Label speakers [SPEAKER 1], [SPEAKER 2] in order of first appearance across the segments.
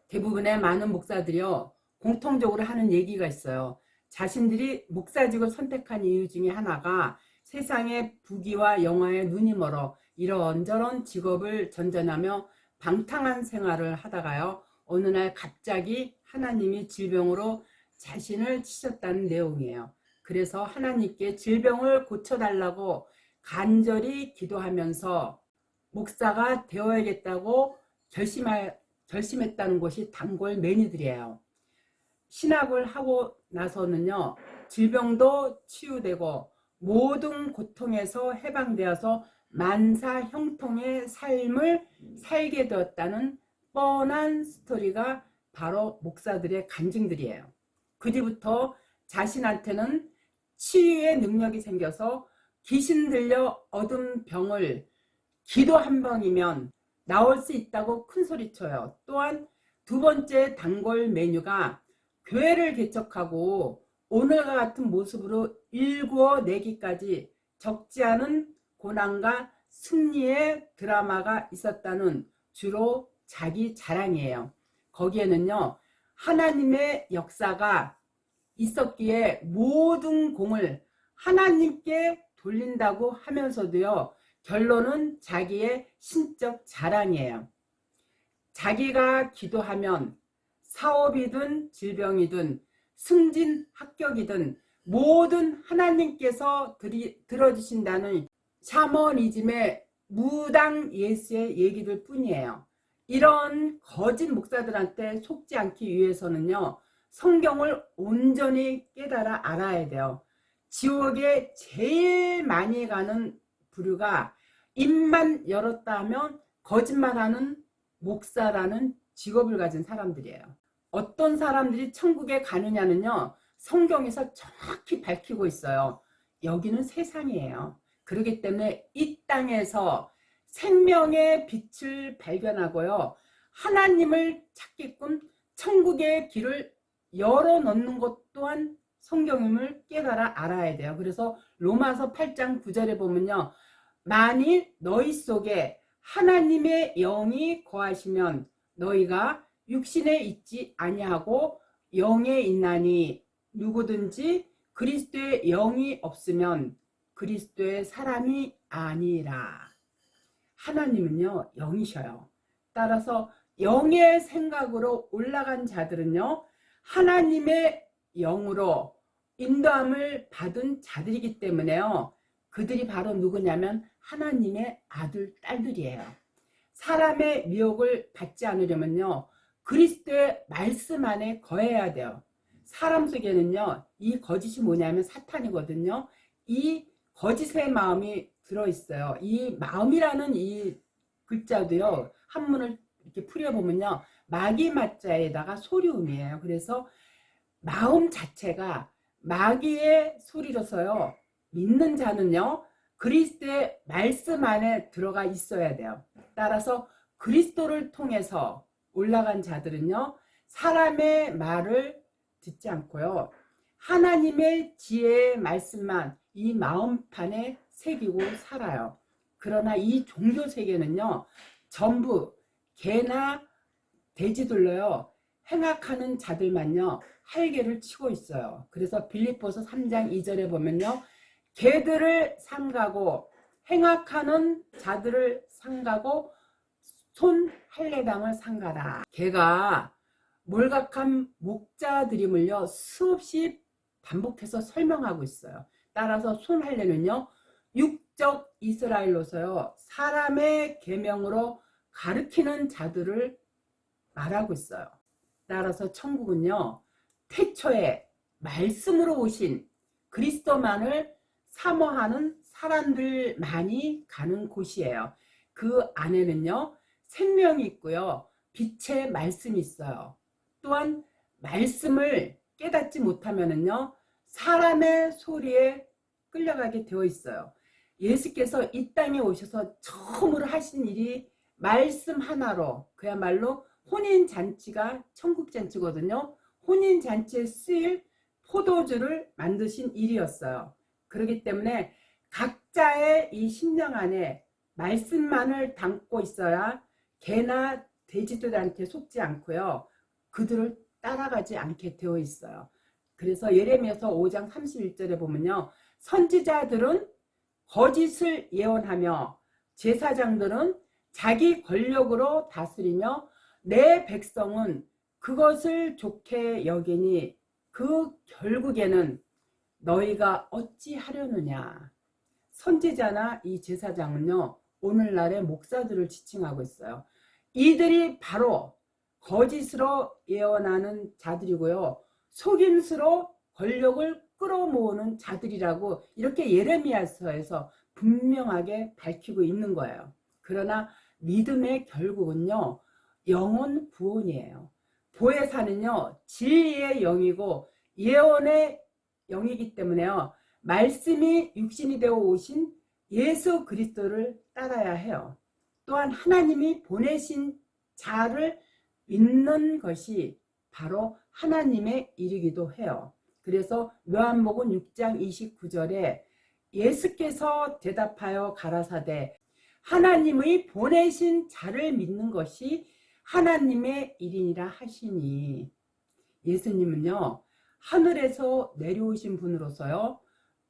[SPEAKER 1] 대부분의 많은 목사들이요, 공통적으로 하는 얘기가 있어요. 자신들이 목사직을 선택한 이유 중에 하나가 세상의 부귀와 영화에 눈이 멀어 이런저런 직업을 전전하며 방탕한 생활을 하다가요, 어느 날 갑자기 하나님이 질병으로 자신을 치셨다는 내용이에요. 그래서 하나님께 질병을 고쳐달라고 간절히 기도하면서 목사가 되어야겠다고 결심했다는 것이 단골 매니들이에요. 신학을 하고 나서는요, 질병도 치유되고 모든 고통에서 해방되어서 만사 형통의 삶을 살게 되었다는 뻔한 스토리가 바로 목사들의 간증들이에요. 그 뒤부터 자신한테는 치유의 능력이 생겨서 귀신 들려 얻은 병을 기도 한 번이면 나올 수 있다고 큰 소리쳐요. 또한 두 번째 단골 메뉴가 교회를 개척하고 오늘과 같은 모습으로 일구어내기까지 적지 않은 고난과 승리의 드라마가 있었다는 주로 자기 자랑이에요. 거기에는요, 하나님의 역사가 있었기에 모든 공을 하나님께 돌린다고 하면서도요, 결론은 자기의 신적 자랑이에요. 자기가 기도하면 사업이든 질병이든 승진 합격이든 모든 하나님께서 들어주신다는 샤머니즘의 무당 예수의 얘기들 뿐이에요. 이런 거짓 목사들한테 속지 않기 위해서는요, 성경을 온전히 깨달아 알아야 돼요. 지옥에 제일 많이 가는 부류가 입만 열었다 하면 거짓말하는 목사라는 직업을 가진 사람들이에요. 어떤 사람들이 천국에 가느냐는요, 성경에서 정확히 밝히고 있어요. 여기는 세상이에요. 그렇기 때문에 이 땅에서 생명의 빛을 발견하고요, 하나님을 찾게끔 천국의 길을 열어놓는 것 또한 성경임을 깨달아 알아야 돼요. 그래서 로마서 8장 9절에 보면요, 만일 너희 속에 하나님의 영이 거하시면 너희가 육신에 있지 아니하고 영에 있나니 누구든지 그리스도의 영이 없으면 그리스도의 사람이 아니라. 하나님은요, 영이셔요. 따라서 영의 생각으로 올라간 자들은요, 하나님의 영으로 인도함을 받은 자들이기 때문에요, 그들이 바로 누구냐면 하나님의 아들, 딸들이에요. 사람의 미혹을 받지 않으려면요, 그리스도의 말씀 안에 거해야 돼요. 사람 속에는요, 이 거짓이 뭐냐면 사탄이거든요. 이 거짓의 마음이 들어있어요. 이 마음이라는 이 글자도요, 한문을 이렇게 풀여보면요, 마귀 마자에다가 소리음이에요. 그래서 마음 자체가 마귀의 소리로서요, 믿는 자는요, 그리스도의 말씀 안에 들어가 있어야 돼요. 따라서 그리스도를 통해서 올라간 자들은요, 사람의 말을 듣지 않고요, 하나님의 지혜의 말씀만 이 마음판에 새기고 살아요. 그러나 이 종교 세계는요, 전부 개나 돼지들로요, 행악하는 자들만요, 할개를 치고 있어요. 그래서 빌립보서 3장 2절에 보면요, 개들을 삼가고 행악하는 자들을 삼가고 손 할례당을 삼가라. 개가 몰각한 목자드림을요, 수없이 반복해서 설명하고 있어요. 따라서 손 할례는요, 육적 이스라엘로서요, 사람의 계명으로 가르치는 자들을 말하고 있어요. 따라서 천국은요, 태초에 말씀으로 오신 그리스도만을 사모하는 사람들만이 가는 곳이에요. 그 안에는요, 생명이 있고요, 빛의 말씀이 있어요. 또한 말씀을 깨닫지 못하면은요, 사람의 소리에 끌려가게 되어 있어요. 예수께서 이 땅에 오셔서 처음으로 하신 일이 말씀 하나로, 그야말로 혼인잔치가 천국잔치거든요. 혼인잔치에 쓰일 포도주를 만드신 일이었어요. 그렇기 때문에 각자의 이 심령 안에 말씀만을 담고 있어야 개나 돼지들한테 속지 않고요, 그들을 따라가지 않게 되어 있어요. 그래서 예레미야서 5장 31절에 보면요. 선지자들은 거짓을 예언하며 제사장들은 자기 권력으로 다스리며 내 백성은 그것을 좋게 여기니 그 결국에는 너희가 어찌하려느냐. 선지자나 이 제사장은요, 오늘날의 목사들을 지칭하고 있어요. 이들이 바로 거짓으로 예언하는 자들이고요, 속임수로 권력을 끌어모으는 자들이라고 이렇게 예레미야서에서 분명하게 밝히고 있는 거예요. 그러나 믿음의 결국은요, 영혼 구원이에요. 보혜사는요, 진리의 영이고 예언의 영이기 때문에요, 말씀이 육신이 되어 오신 예수 그리스도를 따라야 해요. 또한 하나님이 보내신 자를 믿는 것이 바로 하나님의 일이기도 해요. 그래서 요한복음 6장 29절에 예수께서 대답하여 가라사대 하나님의 보내신 자를 믿는 것이 하나님의 일이니라 하시니, 예수님은요, 하늘에서 내려오신 분으로서요,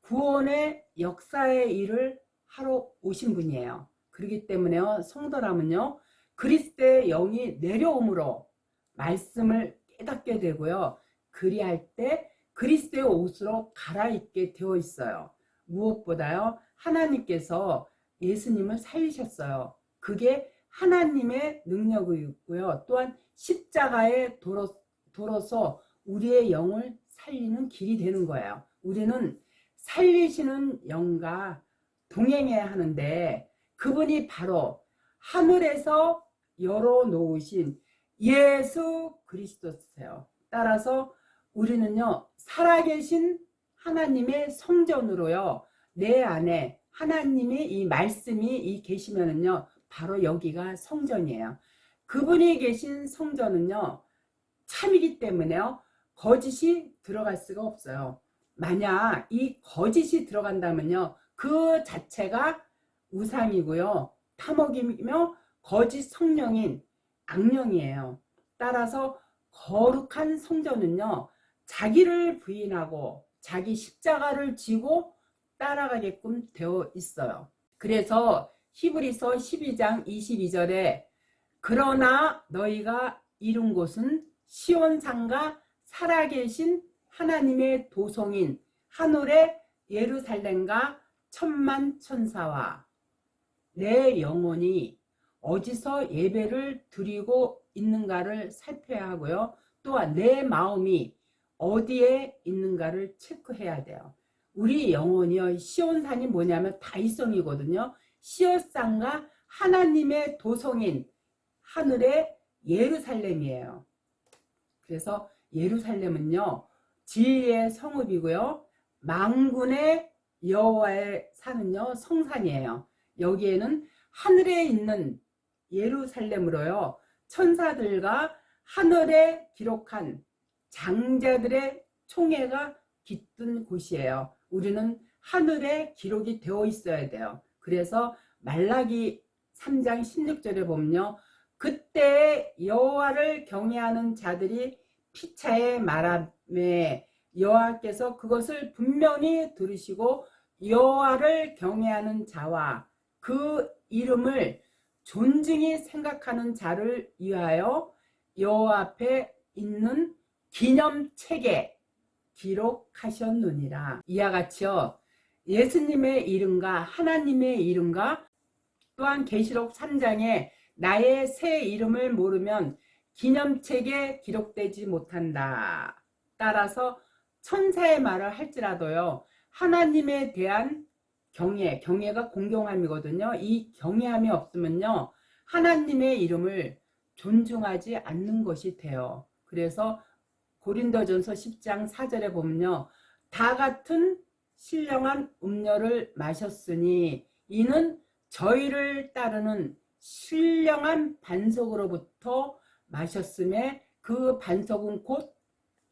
[SPEAKER 1] 구원의 역사의 일을 하러 오신 분이에요. 그렇기 때문에요, 성도라면요, 그리스도의 영이 내려옴으로 말씀을 깨닫게 되고요, 그리할 때 그리스도의 옷으로 갈아입게 되어 있어요. 무엇보다요, 하나님께서 예수님을 살리셨어요. 그게 하나님의 능력이고요, 또한 십자가에 돌아서 우리의 영을 살리는 길이 되는 거예요. 우리는 살리시는 영과 동행해야 하는데 그분이 바로 하늘에서 열어놓으신 예수 그리스도세요. 따라서 우리는요, 살아계신 하나님의 성전으로요, 내 안에 하나님의 이 말씀이 계시면은요, 바로 여기가 성전이에요. 그분이 계신 성전은요, 참이기 때문에요, 거짓이 들어갈 수가 없어요. 만약 이 거짓이 들어간다면요, 그 자체가 우상이고요, 탐욕이며 거짓 성령인 악령이에요. 따라서 거룩한 성전은요, 자기를 부인하고 자기 십자가를 지고 따라가게끔 되어 있어요. 그래서 히브리서 12장 22절에 그러나 너희가 이룬 곳은 시온산과 살아계신 하나님의 도성인 하늘의 예루살렘과 천만 천사와 내 영혼이 어디서 예배를 드리고 있는가를 살펴야 하고요, 또한 내 마음이 어디에 있는가를 체크해야 돼요. 우리 영혼이요, 시온산이 뭐냐면 다이성이거든요. 시온산과 하나님의 도성인 하늘의 예루살렘이에요. 그래서 예루살렘은요, 진리의 성읍이고요, 만군의 여호와의 산은요, 성산이에요. 여기에는 하늘에 있는 예루살렘으로요, 천사들과 하늘에 기록한 장자들의 총회가 깃든 곳이에요. 우리는 하늘에 기록이 되어 있어야 돼요. 그래서 말라기 3장 16절에 보면요, 그때 여호와를 경외하는 자들이 피차에 말하매 여호와께서 그것을 분명히 들으시고 여호와를 경외하는 자와 그 이름을 존중히 생각하는 자를 위하여 여호와 앞에 있는 기념책에 기록하셨느니라. 이와 같이요, 예수님의 이름과 하나님의 이름과 또한 계시록 3장에 나의 새 이름을 모르면 기념책에 기록되지 못한다. 따라서 천사의 말을 할지라도요, 하나님에 대한 경외가 공경함이거든요. 이 경외함이 없으면요, 하나님의 이름을 존중하지 않는 것이 돼요. 그래서 고린도전서 10장 4절에 보면요, 다 같은 신령한 음료를 마셨으니 이는 저희를 따르는 신령한 반석으로부터 마셨음에 그 반석은 곧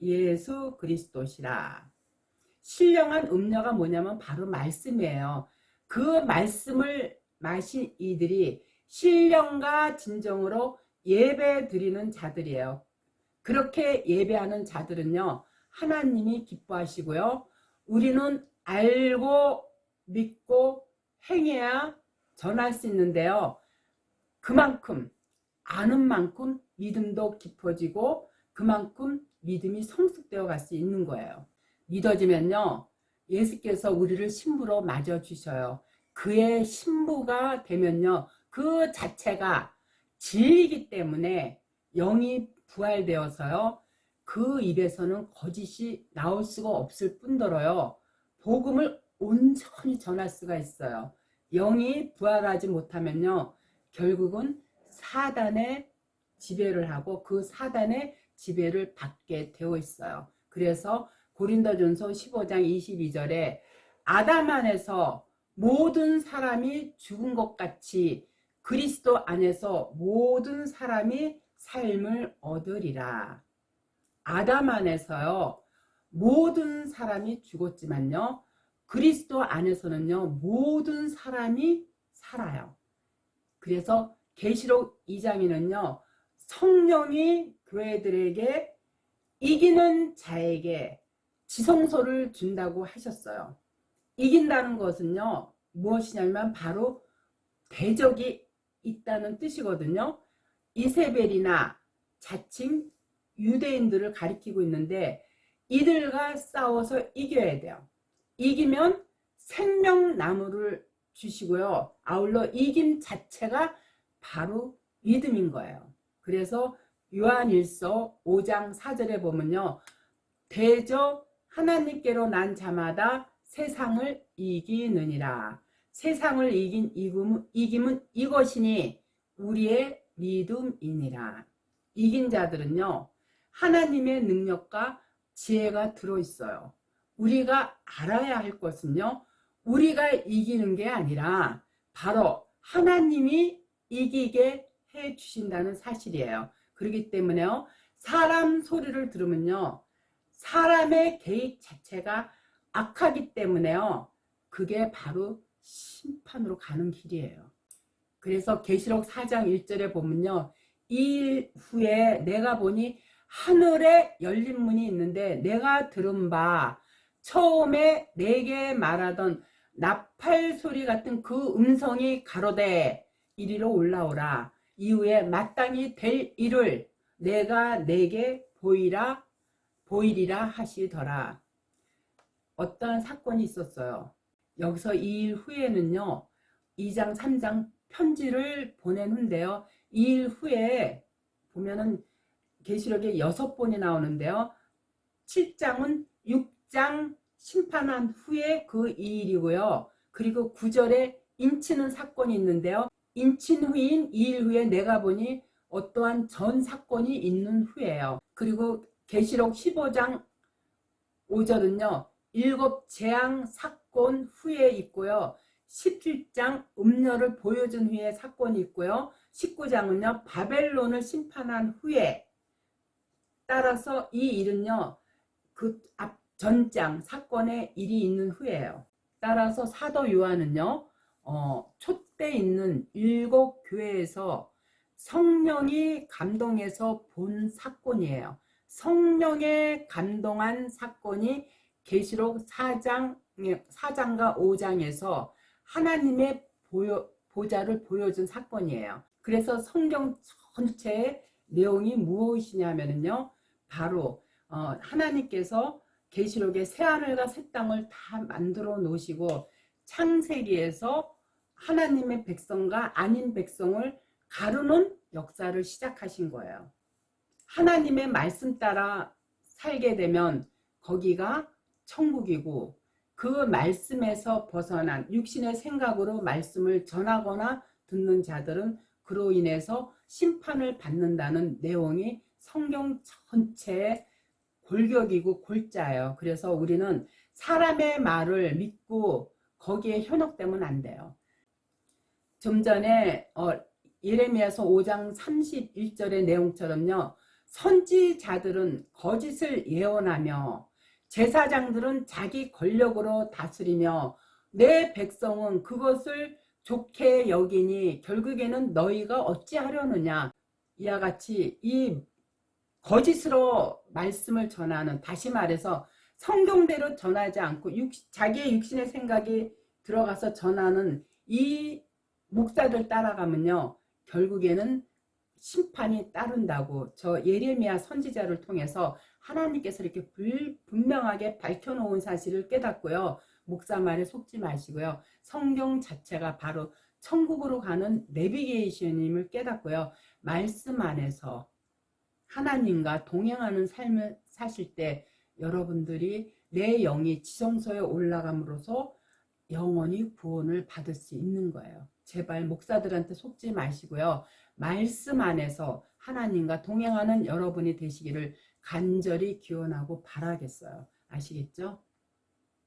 [SPEAKER 1] 예수 그리스도시라. 신령한 음료가 뭐냐면 바로 말씀이에요. 그 말씀을 마신 이들이 신령과 진정으로 예배 드리는 자들이에요. 그렇게 예배하는 자들은요, 하나님이 기뻐하시고요. 우리는 알고 믿고 행해야 전할 수 있는데요. 그만큼 아는 만큼 믿음도 깊어지고 그만큼 믿음이 성숙되어 갈 수 있는 거예요. 믿어지면요, 예수께서 우리를 신부로 맞아주셔요. 그의 신부가 되면요, 그 자체가 진리이기 때문에 영이 부활되어서요, 그 입에서는 거짓이 나올 수가 없을 뿐더러요, 복음을 온전히 전할 수가 있어요. 영이 부활하지 못하면요, 결국은 사단의 지배를 하고 그 사단의 지배를 받게 되어 있어요. 그래서 고린도전서 15장 22절에 아담 안에서 모든 사람이 죽은 것 같이 그리스도 안에서 모든 사람이 삶을 얻으리라. 아담 안에서요, 모든 사람이 죽었지만요, 그리스도 안에서는요, 모든 사람이 살아요. 그래서 계시록 2장에는요, 성령이 교회들에게 이기는 자에게 지성소를 준다고 하셨어요. 이긴다는 것은요, 무엇이냐면 바로 대적이 있다는 뜻이거든요. 이세벨이나 자칭 유대인들을 가리키고 있는데 이들과 싸워서 이겨야 돼요. 이기면 생명나무를 주시고요. 아울러 이김 자체가 바로 믿음인 거예요. 그래서 요한일서 5장 4절에 보면요, 대저 하나님께로 난 자마다 세상을 이기느니라. 세상을 이긴 이김은 이것이니 우리의 믿음이니라. 이긴 자들은요, 하나님의 능력과 지혜가 들어있어요. 우리가 알아야 할 것은요, 우리가 이기는 게 아니라 바로 하나님이 이기게 해 주신다는 사실이에요. 그렇기 때문에요, 사람 소리를 들으면요, 사람의 계획 자체가 악하기 때문에요, 그게 바로 심판으로 가는 길이에요. 그래서 계시록 4장 1절에 보면요, 이 일 후에 내가 보니 하늘에 열린 문이 있는데 내가 들은 바 처음에 내게 말하던 나팔 소리 같은 그 음성이 가로되 이리로 올라오라. 이후에 마땅히 될 일을 내가 내게 보이리라 하시더라. 어떠한 사건이 있었어요. 여기서 이 일 후에는요, 2장 3장 편지를 보낸 후인데요, 이 일 후에 보면은 계시록에 6번이 나오는데요, 7장은 6장 심판한 후에 그 일이고요. 그리고 9절에 인치는 사건이 있는데요, 인친 후인 2일 후에 내가 보니 어떠한 전 사건이 있는 후에요. 그리고 계시록 15장 5절은요, 7 재앙 사건 후에 있고요. 17장 음녀를 보여준 후에 사건이 있고요. 19장은요, 바벨론을 심판한 후에, 따라서 이 일은요, 그 앞 전장 사건의 일이 있는 후에요. 따라서 사도 요한은요, 촛대 있는 7 교회에서 성령이 감동해서 본 사건이에요. 성령에 감동한 사건이 계시록 4장과 5장에서 하나님의 보좌를 보여준 사건이에요. 그래서 성경 전체의 내용이 무엇이냐면요, 바로 하나님께서 계시록에 새하늘과 새 땅을 다 만들어 놓으시고 창세기에서 하나님의 백성과 아닌 백성을 가르는 역사를 시작하신 거예요. 하나님의 말씀 따라 살게 되면 거기가 천국이고, 그 말씀에서 벗어난 육신의 생각으로 말씀을 전하거나 듣는 자들은 그로 인해서 심판을 받는다는 내용이 성경 전체의 골격이고 골자예요. 그래서 우리는 사람의 말을 믿고 거기에 현혹되면 안 돼요. 좀 전에 예레미야서 5장 31절의 내용처럼요, 선지자들은 거짓을 예언하며 제사장들은 자기 권력으로 다스리며 내 백성은 그것을 좋게 여기니 결국에는 너희가 어찌하려느냐. 이와 같이 이 거짓으로 말씀을 전하는, 다시 말해서 성경대로 전하지 않고 자기의 육신의 생각이 들어가서 전하는 이 목사들 따라가면요, 결국에는 심판이 따른다고 저 예레미야 선지자를 통해서 하나님께서 이렇게 분명하게 밝혀놓은 사실을 깨닫고요. 목사 말에 속지 마시고요. 성경 자체가 바로 천국으로 가는 내비게이션임을 깨닫고요. 말씀 안에서 하나님과 동행하는 삶을 사실 때 여러분들이 내 영이 지성소에 올라감으로써 영원히 구원을 받을 수 있는 거예요. 제발 목사들한테 속지 마시고요. 말씀 안에서 하나님과 동행하는 여러분이 되시기를 간절히 기원하고 바라겠어요. 아시겠죠?